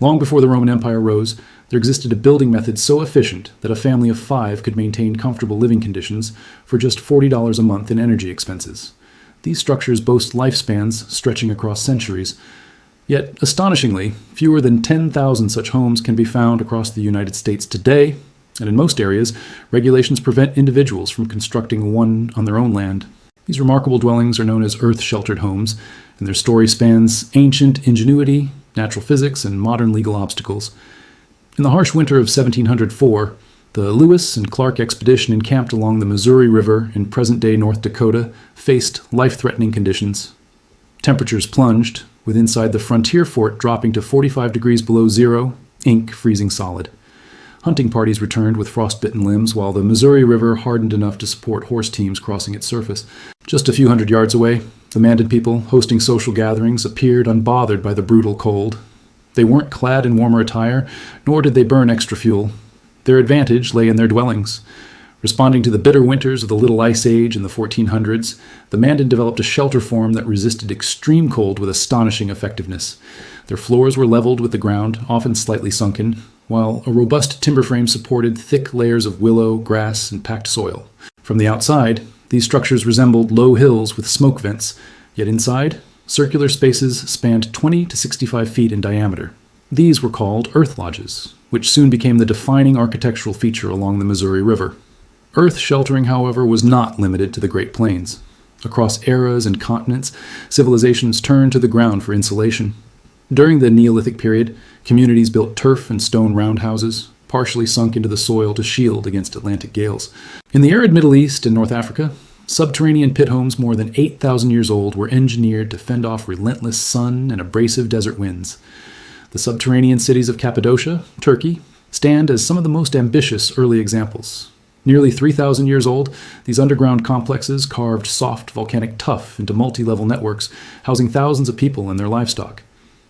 Long before the Roman Empire rose, there existed a building method so efficient that a family of 5 could maintain comfortable living conditions for just $40 a month in energy expenses. These structures boast lifespans stretching across centuries. Yet, astonishingly, fewer than 10,000 such homes can be found across the United States today, and in most areas, regulations prevent individuals from constructing one on their own land. These remarkable dwellings are known as earth-sheltered homes, and their story spans ancient ingenuity, natural physics, and modern legal obstacles. In the harsh winter of 1704, the Lewis and Clark expedition encamped along the Missouri River in present-day North Dakota faced life-threatening conditions. Temperatures plunged, with inside the frontier fort dropping to 45 degrees below zero, ink freezing solid. Hunting parties returned with frostbitten limbs, while the Missouri River hardened enough to support horse teams crossing its surface. Just a few hundred yards away, the Mandan people, hosting social gatherings, appeared unbothered by the brutal cold. They weren't clad in warmer attire, nor did they burn extra fuel. Their advantage lay in their dwellings. Responding to the bitter winters of the Little Ice Age in the 1400s, the Mandan developed a shelter form that resisted extreme cold with astonishing effectiveness. Their floors were leveled with the ground, often slightly sunken, while a robust timber frame supported thick layers of willow, grass, and packed soil. From the outside, these structures resembled low hills with smoke vents, yet inside, circular spaces spanned 20 to 65 feet in diameter. These were called earth lodges, which soon became the defining architectural feature along the Missouri River. Earth sheltering, however, was not limited to the Great Plains. Across eras and continents, civilizations turned to the ground for insulation. During the Neolithic period, communities built turf and stone roundhouses, partially sunk into the soil to shield against Atlantic gales. In the arid Middle East and North Africa, subterranean pit homes more than 8,000 years old were engineered to fend off relentless sun and abrasive desert winds. The subterranean cities of Cappadocia, Turkey, stand as some of the most ambitious early examples. Nearly 3,000 years old, these underground complexes carved soft volcanic tuff into multi-level networks, housing thousands of people and their livestock.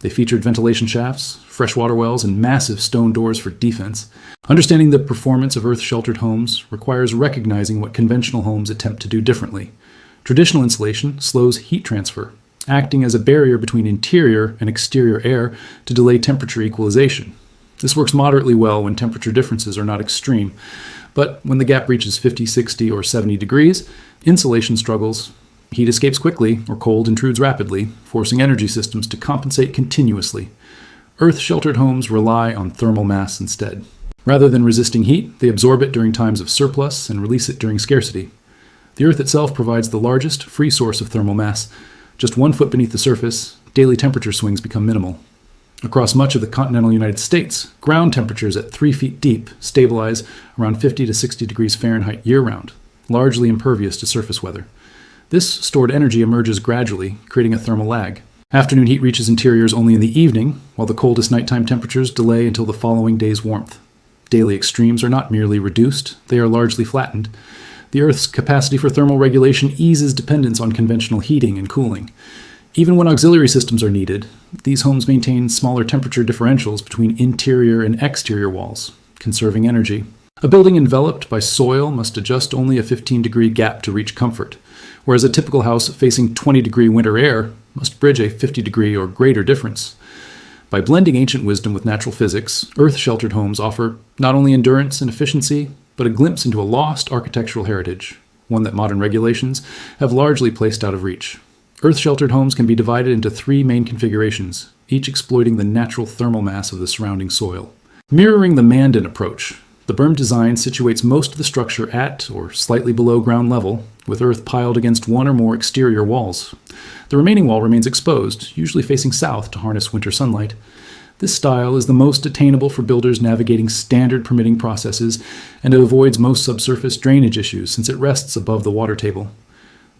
They featured ventilation shafts, freshwater wells, and massive stone doors for defense. Understanding the performance of earth-sheltered homes requires recognizing what conventional homes attempt to do differently. Traditional insulation slows heat transfer, acting as a barrier between interior and exterior air to delay temperature equalization. This works moderately well when temperature differences are not extreme, but when the gap reaches 50, 60, or 70 degrees, insulation struggles. Heat escapes quickly, or cold intrudes rapidly, forcing energy systems to compensate continuously. Earth-sheltered homes rely on thermal mass instead. Rather than resisting heat, they absorb it during times of surplus and release it during scarcity. The Earth itself provides the largest free source of thermal mass. Just 1 foot beneath the surface, daily temperature swings become minimal. Across much of the continental United States, ground temperatures at 3 feet deep stabilize around 50 to 60 degrees Fahrenheit year-round, largely impervious to surface weather. This stored energy emerges gradually, creating a thermal lag. Afternoon heat reaches interiors only in the evening, while the coldest nighttime temperatures delay until the following day's warmth. Daily extremes are not merely reduced, they are largely flattened. The Earth's capacity for thermal regulation eases dependence on conventional heating and cooling. Even when auxiliary systems are needed, these homes maintain smaller temperature differentials between interior and exterior walls, conserving energy. A building enveloped by soil must adjust only a 15-degree gap to reach comfort, whereas a typical house facing 20-degree winter air must bridge a 50-degree or greater difference. By blending ancient wisdom with natural physics, earth-sheltered homes offer not only endurance and efficiency, but a glimpse into a lost architectural heritage, one that modern regulations have largely placed out of reach. Earth-sheltered homes can be divided into 3 main configurations, each exploiting the natural thermal mass of the surrounding soil. Mirroring the Mandan approach, the berm design situates most of the structure at or slightly below ground level, with earth piled against one or more exterior walls. The remaining wall remains exposed, usually facing south to harness winter sunlight. This style is the most attainable for builders navigating standard permitting processes, and it avoids most subsurface drainage issues since it rests above the water table.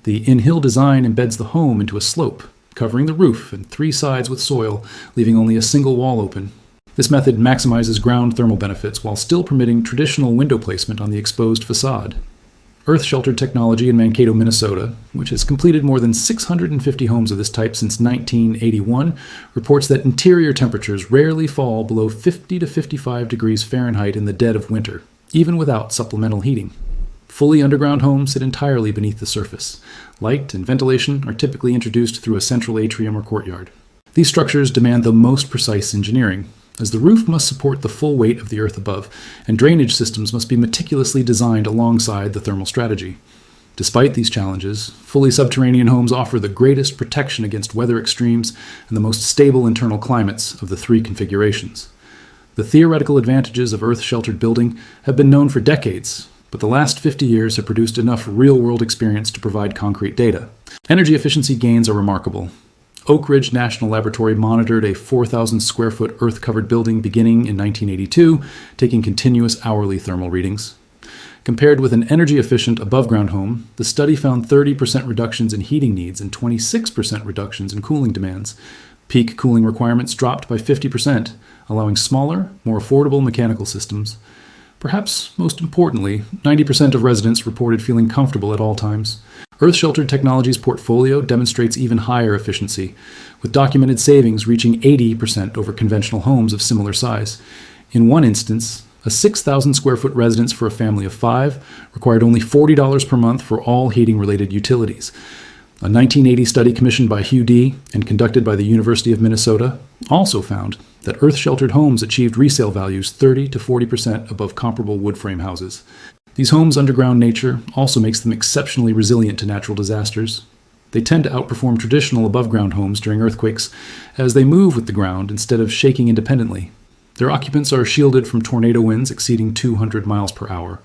The in-hill design embeds the home into a slope, covering the roof and 3 sides with soil, leaving only a single wall open. This method maximizes ground thermal benefits while still permitting traditional window placement on the exposed facade. Earth-sheltered technology in Mankato, Minnesota, which has completed more than 650 homes of this type since 1981, reports that interior temperatures rarely fall below 50 to 55 degrees Fahrenheit in the dead of winter, even without supplemental heating. Fully underground homes sit entirely beneath the surface. Light and ventilation are typically introduced through a central atrium or courtyard. These structures demand the most precise engineering. as the roof must support the full weight of the earth above, and drainage systems must be meticulously designed alongside the thermal strategy. Despite these challenges, fully subterranean homes offer the greatest protection against weather extremes and the most stable internal climates of the three configurations. The theoretical advantages of earth-sheltered building have been known for decades, but the last 50 years have produced enough real-world experience to provide concrete data. Energy efficiency gains are remarkable. Oak Ridge National Laboratory monitored a 4,000 square foot earth-covered building beginning in 1982, taking continuous hourly thermal readings. Compared with an energy-efficient above-ground home, the study found 30% reductions in heating needs and 26% reductions in cooling demands. Peak cooling requirements dropped by 50%, allowing smaller, more affordable mechanical systems. Perhaps most importantly, 90% of residents reported feeling comfortable at all times. Earth-Sheltered Technologies' portfolio demonstrates even higher efficiency, with documented savings reaching 80% over conventional homes of similar size. In one instance, a 6,000 square foot residence for a family of 5 required only $40 per month for all heating-related utilities. A 1980 study commissioned by Hugh D. and conducted by the University of Minnesota also found that earth-sheltered homes achieved resale values 30 to 40% above comparable wood frame houses. These homes' underground nature also makes them exceptionally resilient to natural disasters. They tend to outperform traditional above-ground homes during earthquakes, as they move with the ground instead of shaking independently. Their occupants are shielded from tornado winds exceeding 200 miles per hour.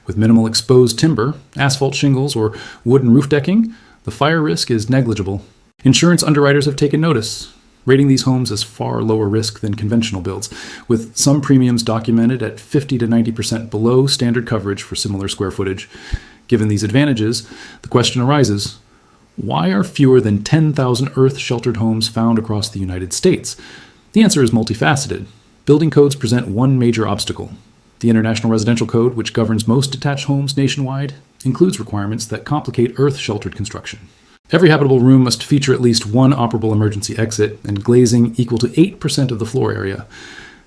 With minimal exposed timber, asphalt shingles, or wooden roof decking, the fire risk is negligible. Insurance underwriters have taken notice, rating these homes as far lower risk than conventional builds, with some premiums documented at 50 to 90% below standard coverage for similar square footage. Given these advantages, the question arises, why are fewer than 10,000 earth-sheltered homes found across the United States? The answer is multifaceted. Building codes present one major obstacle. The International Residential Code, which governs most detached homes nationwide, includes requirements that complicate earth-sheltered construction. Every habitable room must feature at least one operable emergency exit and glazing equal to 8% of the floor area.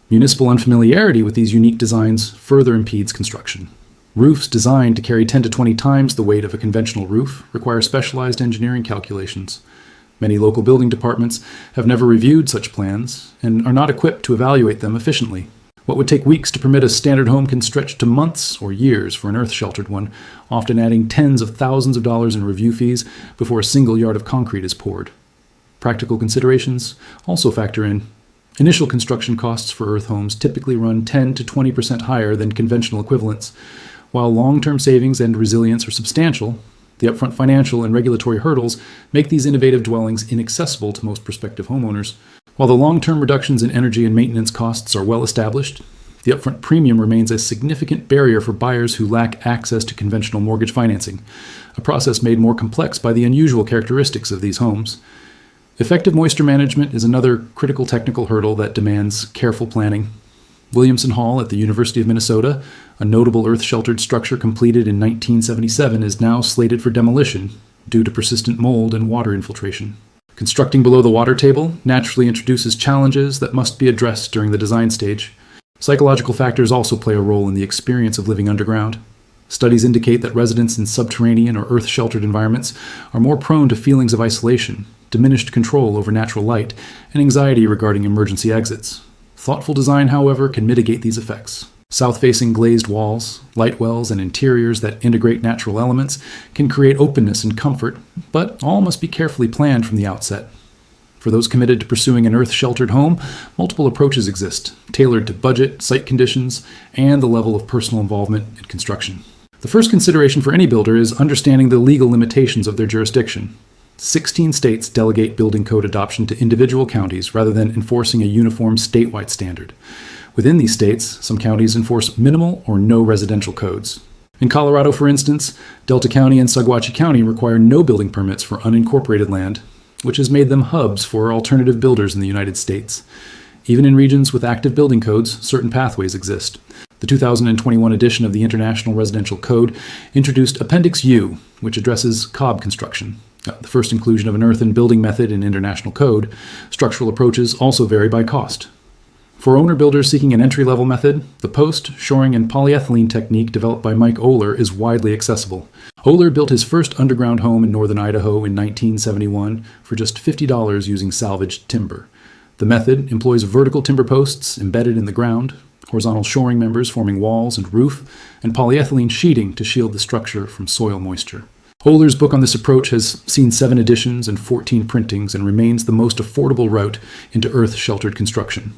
Municipal unfamiliarity with these unique designs further impedes construction. Roofs designed to carry 10 to 20 times the weight of a conventional roof require specialized engineering calculations. Many local building departments have never reviewed such plans and are not equipped to evaluate them efficiently. What would take weeks to permit a standard home can stretch to months or years for an earth-sheltered one, often adding tens of thousands of dollars in review fees before a single yard of concrete is poured. Practical considerations also factor in. Initial construction costs for earth homes typically run 10 to 20% higher than conventional equivalents. While long-term savings and resilience are substantial, the upfront financial and regulatory hurdles make these innovative dwellings inaccessible to most prospective homeowners. While the long-term reductions in energy and maintenance costs are well established, the upfront premium remains a significant barrier for buyers who lack access to conventional mortgage financing, a process made more complex by the unusual characteristics of these homes. Effective moisture management is another critical technical hurdle that demands careful planning. Williamson Hall at the University of Minnesota, a notable earth-sheltered structure completed in 1977, is now slated for demolition due to persistent mold and water infiltration. Constructing below the water table naturally introduces challenges that must be addressed during the design stage. Psychological factors also play a role in the experience of living underground. Studies indicate that residents in subterranean or earth-sheltered environments are more prone to feelings of isolation, diminished control over natural light, and anxiety regarding emergency exits. Thoughtful design, however, can mitigate these effects. South-facing glazed walls, light wells, and interiors that integrate natural elements can create openness and comfort, but all must be carefully planned from the outset. For those committed to pursuing an earth-sheltered home, multiple approaches exist, tailored to budget, site conditions, and the level of personal involvement in construction. The first consideration for any builder is understanding the legal limitations of their jurisdiction. 16 states delegate building code adoption to individual counties rather than enforcing a uniform statewide standard. Within these states, some counties enforce minimal or no residential codes. In Colorado, for instance, Delta County and Saguache County require no building permits for unincorporated land, which has made them hubs for alternative builders in the United States. Even in regions with active building codes, certain pathways exist. The 2021 edition of the International Residential Code introduced Appendix U, which addresses cob construction. The first inclusion of an earthen building method in international code. Structural approaches also vary by cost. For owner builders seeking an entry-level method, the post, shoring, and polyethylene technique developed by Mike Oler is widely accessible. Oler built his first underground home in northern Idaho in 1971 for just $50 using salvaged timber. The method employs vertical timber posts embedded in the ground, horizontal shoring members forming walls and roof, and polyethylene sheeting to shield the structure from soil moisture. Holler's book on this approach has seen 7 editions and 14 printings and remains the most affordable route into earth-sheltered construction.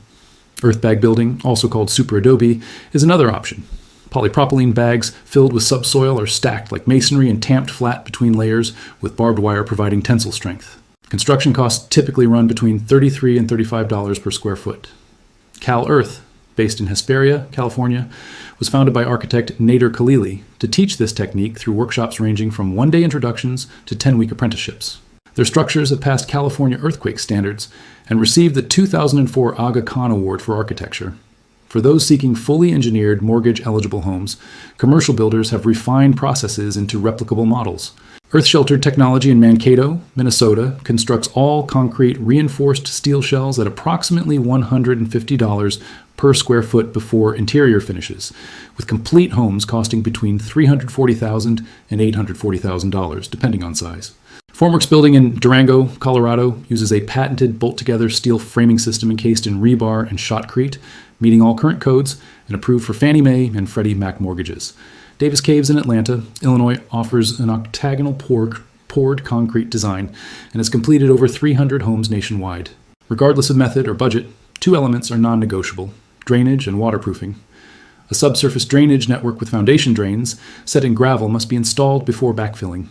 Earth bag building, also called super adobe, is another option. Polypropylene bags filled with subsoil are stacked like masonry and tamped flat between layers, with barbed wire providing tensile strength. Construction costs typically run between $33 and $35 per square foot. Cal Earth, based in Hesperia, California, was founded by architect Nader Khalili to teach this technique through workshops ranging from 1-day introductions to 10-week apprenticeships. Their structures have passed California earthquake standards and received the 2004 Aga Khan Award for Architecture. For those seeking fully engineered mortgage-eligible homes, commercial builders have refined processes into replicable models. Earth-Sheltered Technology in Mankato, Minnesota, constructs all concrete reinforced steel shells at approximately $150 per square foot before interior finishes, with complete homes costing between $340,000 and $840,000, depending on size. Formworks Building in Durango, Colorado, uses a patented bolt-together steel framing system encased in rebar and shotcrete, meeting all current codes and approved for Fannie Mae and Freddie Mac mortgages. Davis Caves in Atlanta, Illinois, offers an octagonal poured concrete design and has completed over 300 homes nationwide. Regardless of method or budget, 2 elements are non-negotiable: drainage and waterproofing. A subsurface drainage network with foundation drains set in gravel must be installed before backfilling.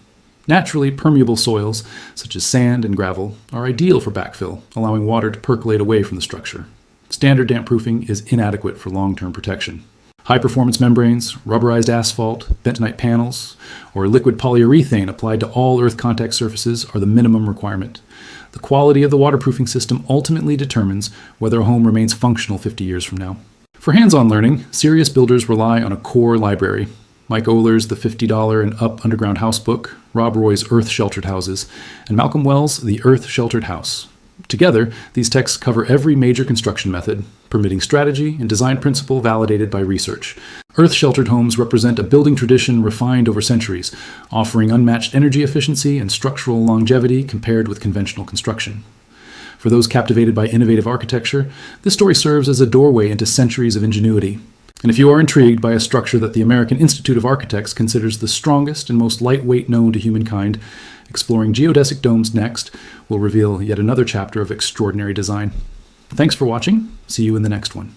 Naturally permeable soils, such as sand and gravel, are ideal for backfill, allowing water to percolate away from the structure. Standard damp proofing is inadequate for long-term protection. High-performance membranes, rubberized asphalt, bentonite panels, or liquid polyurethane applied to all earth contact surfaces are the minimum requirement. The quality of the waterproofing system ultimately determines whether a home remains functional 50 years from now. For hands-on learning, serious builders rely on a core library. Mike Oehler's The $50 and Up Underground House Book, Rob Roy's Earth Sheltered Houses, and Malcolm Wells' The Earth Sheltered House. Together, these texts cover every major construction method, permitting strategy and design principle validated by research. Earth-sheltered homes represent a building tradition refined over centuries, offering unmatched energy efficiency and structural longevity compared with conventional construction. For those captivated by innovative architecture, this story serves as a doorway into centuries of ingenuity. And if you are intrigued by a structure that the American Institute of Architects considers the strongest and most lightweight known to humankind, exploring geodesic domes next will reveal yet another chapter of extraordinary design. Thanks for watching. See you in the next one.